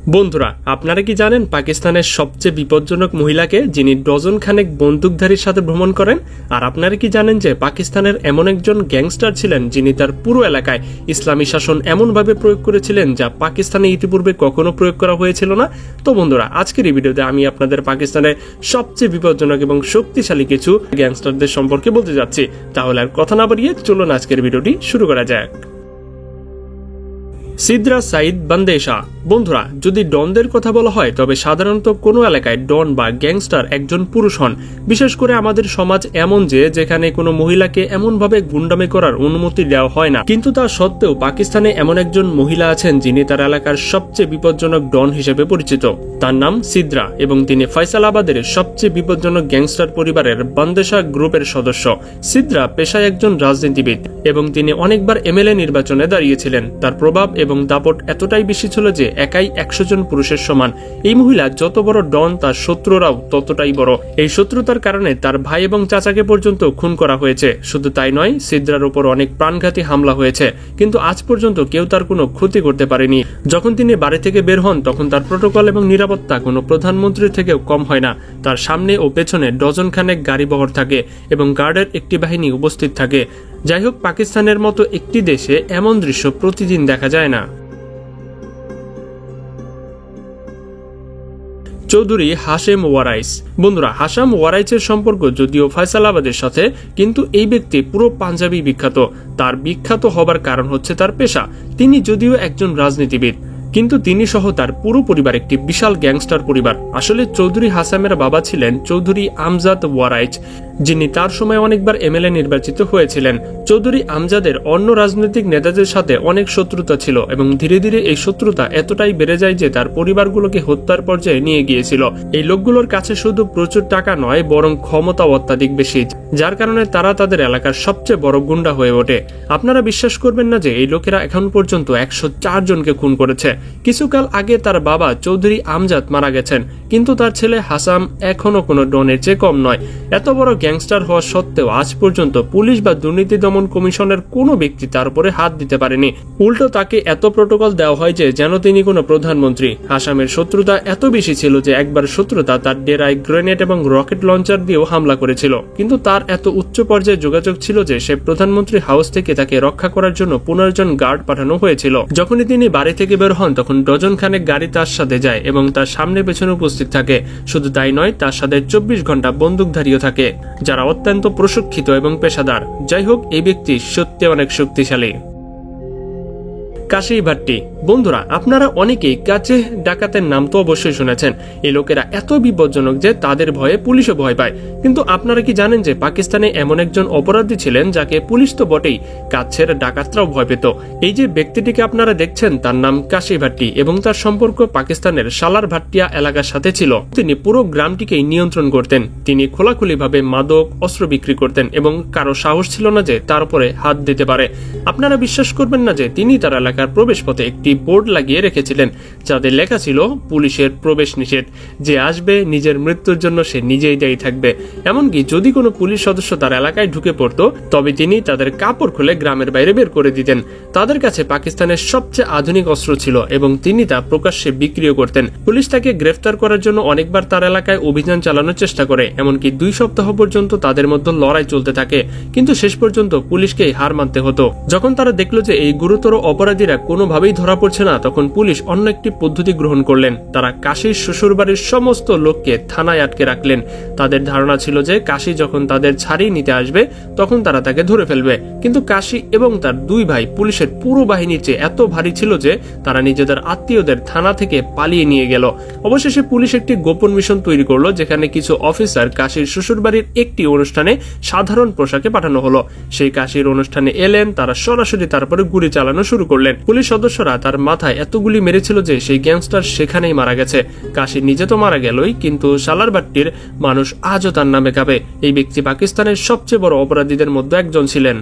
বন্ধুরা, আপনারা কি জানেন পাকিস্তানের সবচেয়ে বিপজ্জনক মহিলাকে, যিনি ডজন খানেক বন্দুকধারীর সাথে ভ্রমণ করেন? আর আপনারা কি জানেন যে পাকিস্তানের এমন একজন গ্যাংস্টার ছিলেন যিনি তার পুরো এলাকায় ইসলামী শাসন এমনভাবে প্রয়োগ করেছিলেন যা পাকিস্তানে ইতিপূর্বে কখনো প্রয়োগ করা হয়েছিল না? তো বন্ধুরা, আজকের এই ভিডিওতে আমি আপনাদের পাকিস্তানের সবচেয়ে বিপজ্জনক এবং শক্তিশালী কিছু গ্যাংস্টারদের সম্পর্কে বলতে যাচ্ছি। তাহলে আর কথা না বাড়িয়ে চলুন আজকের ভিডিওটি শুরু করা যাক। সিদ্রা সাইদ বান্দেশা। বন্ধুরা, যদি ডনদের কথা বলা হয় তবে সাধারণত কোনো এলাকায় ডন বা গ্যাংস্টার একজন পুরুষ হন। বিশেষ করে আমাদের সমাজ এমন যে যেখানে কোনো মহিলাকে এমনভাবে গুন্ডামি করার অনুমতি দেওয়া হয় না। কিন্তু তা সত্ত্বেও পাকিস্তানে এমন একজন মহিলা আছেন যিনি তার এলাকার সবচেয়ে বিপজ্জনক ডন হিসেবে পরিচিত। তার নাম সিদ্রা এবং তিনি ফয়সালাবাদের সবচেয়ে বিপজ্জনক গ্যাংস্টার পরিবারের বান্দেশা গ্রুপের সদস্য। সিদ্রা পেশায় একজন রাজনীতিবিদ এবং তিনি অনেকবার এমএলএ নির্বাচনে দাঁড়িয়েছিলেন। তার প্রভাব এবং দাপট এতটাই বেশি ছিল যে একাই 100 জন পুরুষের সমান। এই মহিলা যত বড় ডন, তার শত্রুরাও ততটাই বড়। এই শত্রুতার কারণে তার ভাই এবং চাচাকে পর্যন্ত খুন করা হয়েছে। শুধু তাই নয়, সিদ্রার উপর অনেক প্রাণঘাতী হামলা হয়েছে, কিন্তু আজ পর্যন্ত কেউ তার কোনো ক্ষতি করতে পারেনি। যখন তিনি বাড়ি থেকে বের হন তখন তার প্রোটোকল এবং নিরাপত্তা কোনো প্রধানমন্ত্রীর থেকেও কম হয় না। তার সামনে ও পেছনে ডজন খানেক গাড়ি বহর থাকে এবং গার্ডের একটি বাহিনী উপস্থিত থাকে। যাই হোক, পাকিস্তানের মতো একটি দেশে এমন দৃশ্য প্রতিদিন দেখা যায় না। চৌধুরী হাশেম ওয়ারাইস। বন্ধুরা, হাসাম ওয়ারাইসের সম্পর্ক যদিও ফয়সালাবাদের সাথে, কিন্তু এই ব্যক্তি পুরো পাঞ্জাবি বিখ্যাত। তার বিখ্যাত হবার কারণ হচ্ছে তার পেশা। তিনি যদিও একজন রাজনীতিবিদ, কিন্তু তিনি সহ তার পুরো পরিবার একটি বিশাল গ্যাংস্টার পরিবার। আসলে চৌধুরী হাসামের বাবা ছিলেন চৌধুরী আমজাদ ওয়ারাইস, যিনি তার সময় অনেকবার এমএলএ নির্বাচিত হয়েছিলেন। চৌধুরী আমজাদের অন্য রাজনৈতিক নেতাদের সাথে অনেক শত্রুতা ছিল এবং ধীরে ধীরে এই শত্রুতা এতটাই বেড়ে যায় যে তার পরিবারগুলোকে হত্যার পর্যায়ে নিয়ে গিয়েছিল। এই লোকগুলোর কাছে শুধু প্রচুর টাকা নয়, বরং ক্ষমতা অত্যাধিক বেশি, যার কারণে তারা তাদের এলাকার সবচেয়ে বড় গুন্ডা হয়ে ওঠে। আপনারা বিশ্বাস করবেন না যে এই লোকেরা এখন পর্যন্ত 104 জনকে খুন করেছে। কিছুকাল আগে তার বাবা চৌধুরী আমজাদ মারা গেছেন, কিন্তু তার ছেলে হাসাম এখনো কোনো ডনের চেয়ে কম নয়। এত বড় গ্যাংস্টার হওয়া সত্ত্বেও আজ পর্যন্ত পুলিশ বা দুর্নীতি দমন কমিশনের কোনো ব্যক্তি তার উপরে হাত দিতে পারেনি। উল্টো তাকে এত প্রোটোকল দেওয়া হয় যে যেন তিনি কোনো প্রধানমন্ত্রী। হাসামের শত্রুতা এত বেশি ছিল যে একবার শত্রুতা তার ডেরায় গ্রেনেড এবং রকেট লঞ্চার দিয়েও হামলা করেছিল, কিন্তু তার এত উচ্চ পর্যায়ে যোগাযোগ ছিল যে সে প্রধানমন্ত্রী হাউস থেকে তাকে রক্ষা করার জন্য 15 জন গার্ড পাঠানো হয়েছিল। যখনই তিনি বাড়ি থেকে বের হন তখন ডজন খানেক গাড়ি তার সাথে যায় এবং তার সামনে পেছনে উপস্থিত থাকে। শুধু তাই নয়, তার সাথে 24 ঘন্টা বন্দুকধারীও থাকে, যারা অত্যন্ত প্রশিক্ষিত এবং পেশাদার। যাই হোক, এই ব্যক্তি সত্যি অনেক শক্তিশালী। কাশি ভাট্টি। বন্ধুরা, আপনারা অনেকেই কাছে ডাকাতের নাম তো অবশ্যই শুনেছেন। এই লোকেরা এত বিপজ্জনক যে তাদের ভয়ে পুলিশও ভয় পায়। কিন্তু আপনারা কি জানেন যে পাকিস্তানে এমন একজন অপরাধী ছিলেন যাকে পুলিশ তো বটেই, কাছের ডাকাতরাও ভয় পেত? এই যে ব্যক্তিটিকে আপনারা দেখছেন তার নাম কাশি ভাট্টি এবং তার সম্পর্ক পাকিস্তানের সালার ভাট্টিয়া এলাকার সাথে ছিল। তিনি পুরো গ্রামটিকেই নিয়ন্ত্রণ করতেন। তিনি খোলাখুলিভাবে মাদক অস্ত্র বিক্রি করতেন এবং কারো সাহস ছিল না যে তার উপরে হাত দিতে পারে। আপনারা বিশ্বাস করবেন না যে তিনি তার এলাকার প্রবেশ পথে একটি বোর্ড লাগিয়ে রেখেছিলেন যাতে লেখা ছিল পুলিশের প্রবেশ নিষেধ। যে আসবে নিজের মৃত্যুর জন্য সে নিজেই দায়ী থাকবে। এমনকি যদি কোনো পুলিশ সদস্য তার এলাকায় ঢুকে পড়তো তবে তিনি তাদের কাপড় খুলে গ্রামের বাইরে বের করে দিতেন। তাদের কাছে পাকিস্তানের সবচেয়ে আধুনিক অস্ত্র ছিল এবং তিনি তা প্রকাশ্যে বিক্রিও করতেন। পুলিশ তাকে গ্রেফতার করার জন্য অনেকবার তার এলাকায় অভিযান চালানোর চেষ্টা করে, এমনকি 2 সপ্তাহ পর্যন্ত তাদের মধ্যে লড়াই চলতে থাকে, কিন্তু শেষ পর্যন্ত পুলিশকেই হার মানতে হতো। যখন তারা দেখলো যে এই গুরুতর অপরাধীরা কোনোভাবেই ধরা পড়ছে না, তখন পুলিশ অন্য একটি পদ্ধতি গ্রহণ করলেন। তারা কাশির শ্বশুরবাড়ির সমস্ত লোককে থানায় আটকে রাখলেন। তাদের ধারণা ছিল যে কাশি যখন তাদের ছাড়িয়ে নিতে আসবে তখন তারা তাকে ধরে ফেলবে, কিন্তু কাশি এবং তার 2 ভাই পুলিশের পুরো বাহিনীর চেয়ে এত ভারী ছিল যে তারা নিজেদের আত্মীয়দের থানা থেকে পালিয়ে নিয়ে গেল। অবশেষে পুলিশ একটি গোপন মিশন তৈরি করলো, যেখানে কিছু অফিসার কাশির শ্বশুরবাড়ির একটি অনুষ্ঠানে সাধারণ পোশাকে পাঠানো হলো। সেই কাশির অনুষ্ঠানে এলেন, তারা সরাসরি তারপরে গুলি চালানো শুরু করলেন। পুলিশ সদস্যরা তার মাথায় এত গুলি মেরেছিল যে সেই গ্যাংস্টার সেখানেই মারা গেছে। কাশি নিজে তো মারা গেলই, কিন্তু সালারবাট্টির মানুষ আজও তার নামে কাঁপে। এই ব্যক্তি পাকিস্তানের সবচেয়ে বড় অপরাধীদের মধ্যে একজন ছিলেন।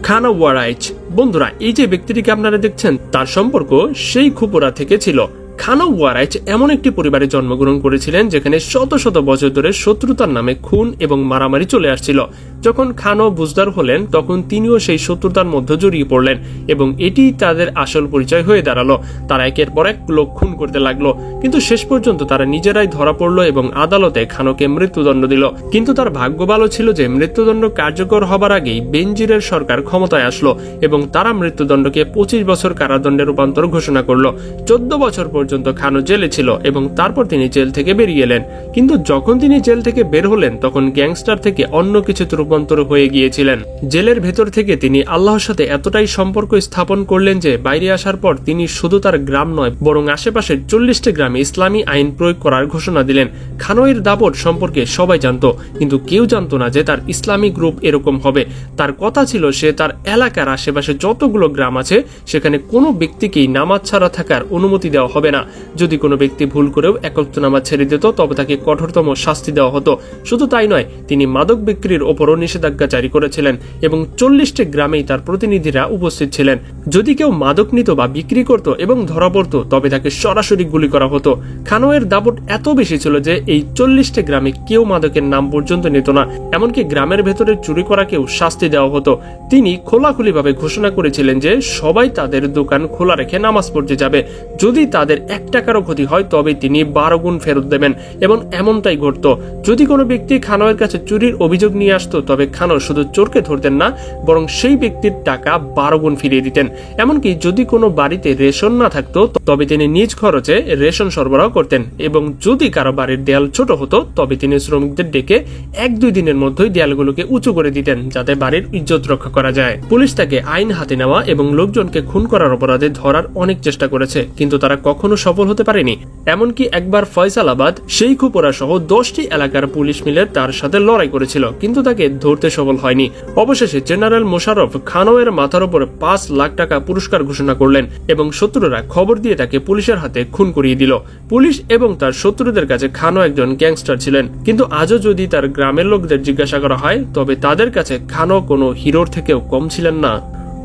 খানা ওয়ারাইচ। বন্ধুরা, এই যে ব্যক্তিটিকে আপনারা দেখছেন তার সম্পর্ক সেই খুপুরা থেকে ছিল। খানা ওয়ারাইচ এমন একটি পরিবারে জন্মগ্রহণ করেছিলেন যেখানে শত শত বছর ধরে শত্রুতার নামে খুন এবং মারামারি চলে আসছিল। যখন খানও বুঝদার হলেন তখন তিনিও সেই শত্রুতার মধ্যে জড়িয়ে পড়লেন এবং এটি তাদের আসল পরিচয় হয়ে দাঁড়ালো। তারা একের পর এক লোক খুন করতে লাগলো, কিন্তু শেষ পর্যন্ত তারা নিজেরাই ধরা পড়লো এবং আদালতে খানকে মৃত্যুদণ্ড দিল। কিন্তু তার ভাগ্য ভালো ছিল যে মৃত্যুদণ্ড কার্যকর হবার আগেই বেনজিরের সরকার ক্ষমতায় আসলো এবং তারা মৃত্যুদণ্ডকে 25 বছর কারাদণ্ডে রূপান্তর ঘোষণা করলো। 14 বছর পর্যন্ত খানও জেলে ছিল এবং তারপর তিনি জেল থেকে বেরিয়ে এলেন। কিন্তু যখন তিনি জেল থেকে বের হলেন তখন গ্যাংস্টার থেকে অন্য কিছুতে রূপান্তর হয়ে গিয়েছিলেন। জেলের ভেতর থেকে তিনি আল্লাহর সাথে এতটাই সম্পর্ক স্থাপন করলেন যে বাইরে আসার পর তিনি শুধু তার গ্রাম নয় বরং আশেপাশের 40টি গ্রামে ইসলামী আইন প্রয়োগ করার ঘোষণা দিলেন। খানয়ের দাপট সম্পর্কে সবাই জানতো, কিন্তু কেউ জানতো না যে তার ইসলামী গ্রুপ এরকম হবে। তার কথা ছিল সে তার এলাকার আশেপাশে যতগুলো গ্রাম আছে সেখানে কোনো ব্যক্তিকেই নামাজ ছাড়া থাকার অনুমতি দেওয়া হবে না। যদি কোনো ব্যক্তি ভুল করেও একত্র নামাজ ছেড়ে দিত তবে তাকে কঠোরতম শাস্তি দেওয়া হতো। শুধু তাই নয়, তিনি মাদক বিক্রির ওপরও নিষেধাজ্ঞা জারি করেছিলেন এবং 40টি গ্রামেই তার প্রতিনিধিরা উপস্থিত ছিলেন। যদি কেউ মাদক নিত বা বিক্রি করত এবং ধরা পড়ত তবে তাকে সরাসরি গুলি করা হতো। খানয়ের দাপট এত বেশি ছিল যে এই 40টি গ্রামে কেউ মাদকের নাম পর্যন্ত নিত না, এমনকি গ্রামের ভেতরে চুরি করাকেও শাস্তি দেওয়া হতো। তিনি খোলাখুলিভাবে ঘোষণা করেছিলেন যে সবাই তাদের দোকান খোলা রেখে নামাজ পড়তে যাবে। যদি তাদের 1 টাকারও ক্ষতি হয় তবে তিনি 12 গুণ ফেরত দেবেন এবং এমনটাই ঘটত। যদি কোনো ব্যক্তি খানয়ের কাছে চুরির অভিযোগ নিয়ে আসতো তবে খানও শুধু চোরকে ধরতেন না বরং সেই ব্যক্তির টাকা 12 গুণ ফিরিয়ে দিতেন। এমনকি যদি কোনো বাড়িতে রেশন না থাকতো তবে তিনি নিজ খরচে রেশন সরবরাহ করতেন এবং যদি কারো বাড়ির দেয়াল ছোট হতো তবে তিনি শ্রমিকদের ডেকে 1-2 দিনের মধ্যেই দেয়ালগুলোকে উঁচু করে দিতেন যাতে বাড়ির ইজ্জত রক্ষা করা যায়। পুলিশ তাকে আইন হাতে নেওয়া এবং লোকজনকে খুন করার অপরাধে ধরার অনেক চেষ্টা করেছে, কিন্তু তারা কখনো সফল হতে পারেনি। এমনকি একবার ফয়সালাবাদ, শেইখুপুরা সহ 10টি এলাকার পুলিশ মিলে তার সাথে লড়াই করেছিল, কিন্তু তাকে ধরতে সফল হয়নি। অবশেষে জেনারেল মোশাররফ খানয়ের মাথার উপর 5 লাখ টাকা পুরস্কার ঘোষণা করলেন এবং শত্রুরা খবর দিয়ে তাকে পুলিশের হাতে খুন করিয়ে দিল। পুলিশ এবং তার শত্রুদের কাছে খানও একজন গ্যাংস্টার ছিলেন, কিন্তু আজও যদি তার গ্রামের লোকদের জিজ্ঞাসা করা হয় তবে তাদের কাছে খানও কোনো হিরোর থেকেও কম ছিলেন না।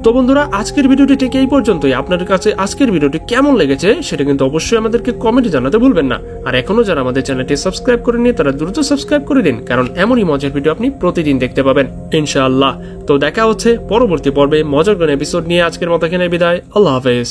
তো বন্ধুরা, আজকের ভিডিওটি ঠিক এই পর্যন্তই। আপনাদের কাছে আজকের ভিডিওটি কেমন লেগেছে সেটা কিন্তু অবশ্যই আমাদেরকে কমেন্টে জানাতে ভুলবেন না। আর এখনো যারা আমাদের চ্যানেলটি সাবস্ক্রাইব করেননি তারা দ্রুত সাবস্ক্রাইব করে দিন, কারণ এমনই মজার ভিডিও আপনি প্রতিদিন দেখতে পাবেন ইনশাআল্লাহ। তো দেখা হচ্ছে পরবর্তী পর্বে মজার কোনো এপিসোড নিয়ে। আজকের মতো এখানে বিদায়। আল্লাহ হাফেজ।